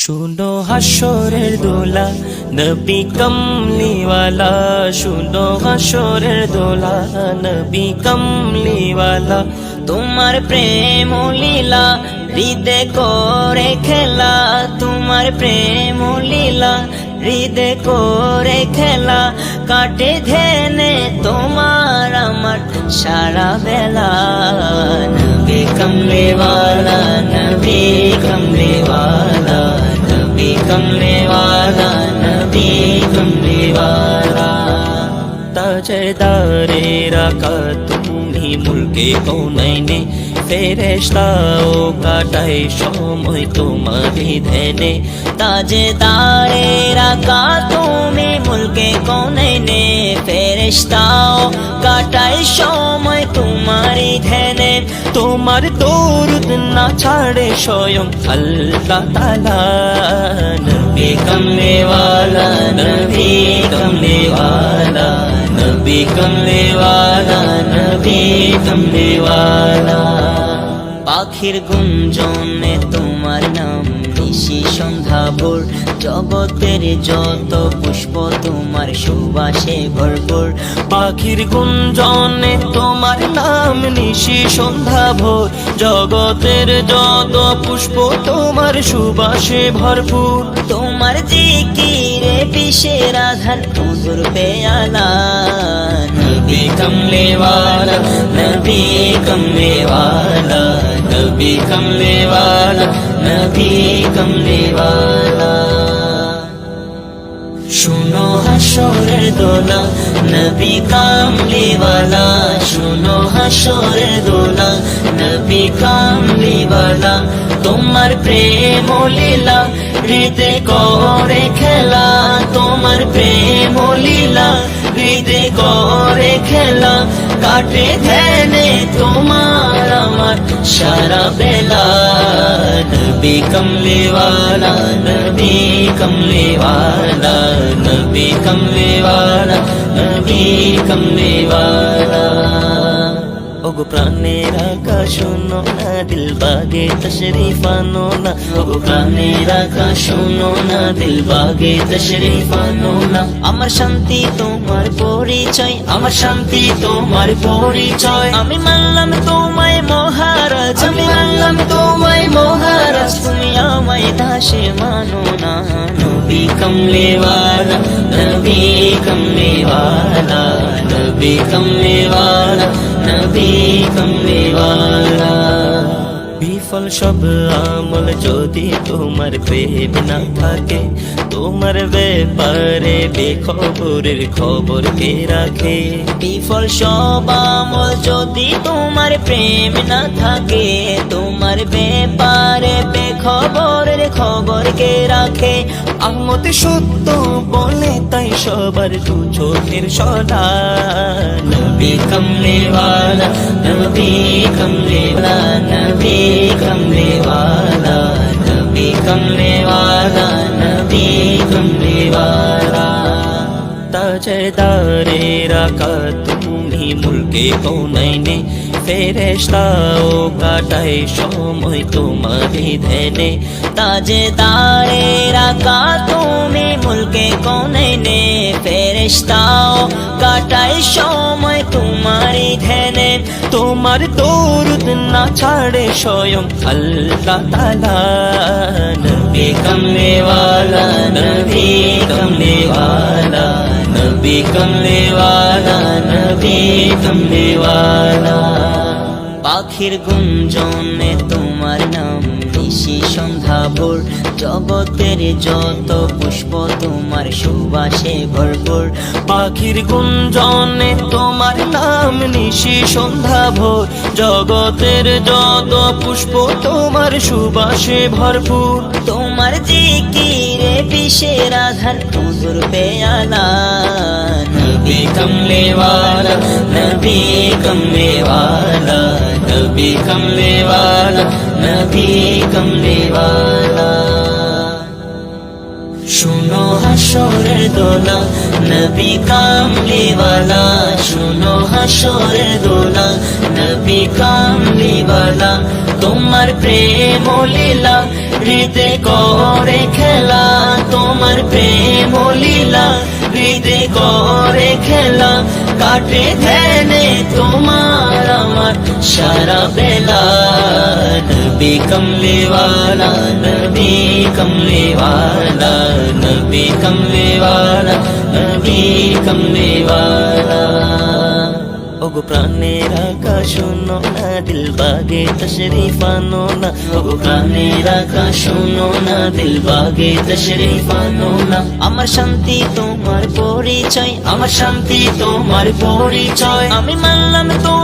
শুনো হাসরের দোলা নবী কমলিওয়ালা, শুনো হাসরের দোলা নবী কমলিওয়ালা। তোমার প্রেম লীলা হৃদে করে খেলা, তোমার প্রেম লীলা হৃদে করে খেলা। কাটে ধ্যানে তোমার আমার সারা বেলা। নবী কমলিওয়ালা, নবী কমলিওয়ালা, নবী কমলিওয়ালা, নবী কমলিওয়ালা। তাজদারে রাখা তুমি মুলকে কৌনাইনে, ফেরেশতাও কাটায় সময় তোমারই ধ্যানে। তাজদারে রাখা তুমি মুলকে কৌনাইনে, ফেরেশতাও কাটায় সময় তোমারই ধ্যানে। তোমার দরুদ না ছাড়ে স্বয়ং আল্লাহ তাআলা। নবী কমলিওয়ালা, নবী কমলিওয়ালা, নবী কমলিওয়ালা, নবী কমলিওয়ালা। পাখির গুঞ্জনে তোমার নাম নিশি সন্ধ্যা ভোর, জগতের যত পুষ্প তোমার সুবাসে ভরপুর। পাখির গুঞ্জনে তোমার নাম নিশি সন্ধ্যা ভোর, জগতের যত পুষ্প তোমার সুবাসে ভরপুর। তোমার জিকিরে বিষের আধার মধুর পেয়ালা। নবী কমলিওয়ালা, নবী কমলিওয়ালা, নবী কমলিওয়ালা, নবী কমলিওয়ালা। শুনো হাসরের দোলা নবী কমলিওয়ালা, শুনো হাসরের দোলা নবী কমলিওয়ালা। তোমার প্রেম লীলা হৃদে করে খেলা, তোমার প্রেম লীলা হৃদে করে খেলা। কাটে ধ্যানে তোমার আমার সারা বেলা। নবী কমলিওয়ালা, নবী কমলিওয়ালা, নবী কমলিওয়ালা, নবী কমলিওয়ালা। ওগো প্রাণের আকাশ শোনো না, দিল বাগে তশরিফ আনো না। ওগো প্রাণের আকাশ শোনো না, দিল বাগে তশরিফ আনো না। আমার শান্তি তোমার পরিচয়, আমার শান্তি তোমার পরিচয়। আমি মানলাম তোমায় মহারাজ, আমি মানলাম তোমায় মহারাজ। তুমি আমায় দাসে মানো না। নবী কমলিওয়ালা, নবী কমলিওয়ালা, নবী কমলিওয়ালা, নবী কমলিওয়ালা। বিফল সব আমল যদি তোমার প্রেম না থাকে, তোমার ব্যাপারে বেখবরের খবর কে রাখে। বিফল সব আমল যদি তোমার প্রেম না থাকে, তোমার ব্যাপারে বেখবরের খবর কে রাখে। আহমদ সত্য বলে তাই সবার দু চোখের সদা। নবী কমলিওয়ালা, নবী কমলিওয়ালা, নবী কমলিওয়ালা, নবী কমলিওয়ালা, নবী কমলিওয়ালা। তাজদারে রাখা তুমি মুলকে কৌনাইনে, ফেরেশতাও কাটায় সময় তোমারই ধ্যানে। তাজদারে রাখা তুমি মুলকে কৌনাইনে, ফেরেশতাও কাটায় সময় তোমারই ধ্যানে। তোমার দরুদ না ছাড়ে স্বয়ং আল্লাহ তাআলা। নবী কমলিওয়ালা, নবী কমলিওয়ালা, নবী কমলিওয়ালা, নবী কমলিওয়ালা। পাখির গুঞ্জনে তোমার নাম নিশি সন্ধ্যা ভোর, জগতের যত পুষ্প তোমার সুবাসে ভরপুর। পাখির গুঞ্জনে তোমার নাম নিশি সন্ধ্যা ভোর, জগতের যত পুষ্প তোমার সুবাসে ভরপুর। তোমার জিকিরে বিষের আধার মধুর পেয়ালা। নবী কমলিওয়ালা, নবী কমলিওয়ালা, নবী কমলিওয়ালা, নবী কমলিওয়ালা। শুনো হাসরের দোলা নবী কমলিওয়ালা, শুনো হাসরের দোলা নবী নবী কামলিওয়ালা তোমার প্রেম লীলা হৃদে করে খেলা তোমার প্রেম লীলা হৃদে করে খেলা কাটে ধ্যানে তোমার আমার সারা বেলা নবী কমলিওয়ালা নবী কমলিওয়ালা নবী কমলিওয়ালা নবী কমলিওয়ালা ওগো প্রাণের আকাশ শোনো না দিল বাগে তশরিফ আনো না ওগো প্রাণের আকাশ শোনো না দিল বাগে তশরিফ আনো না আমার শান্তি তোমার পরিচয় আমার শান্তি তোমার পরিচয় আমি মানলাম তো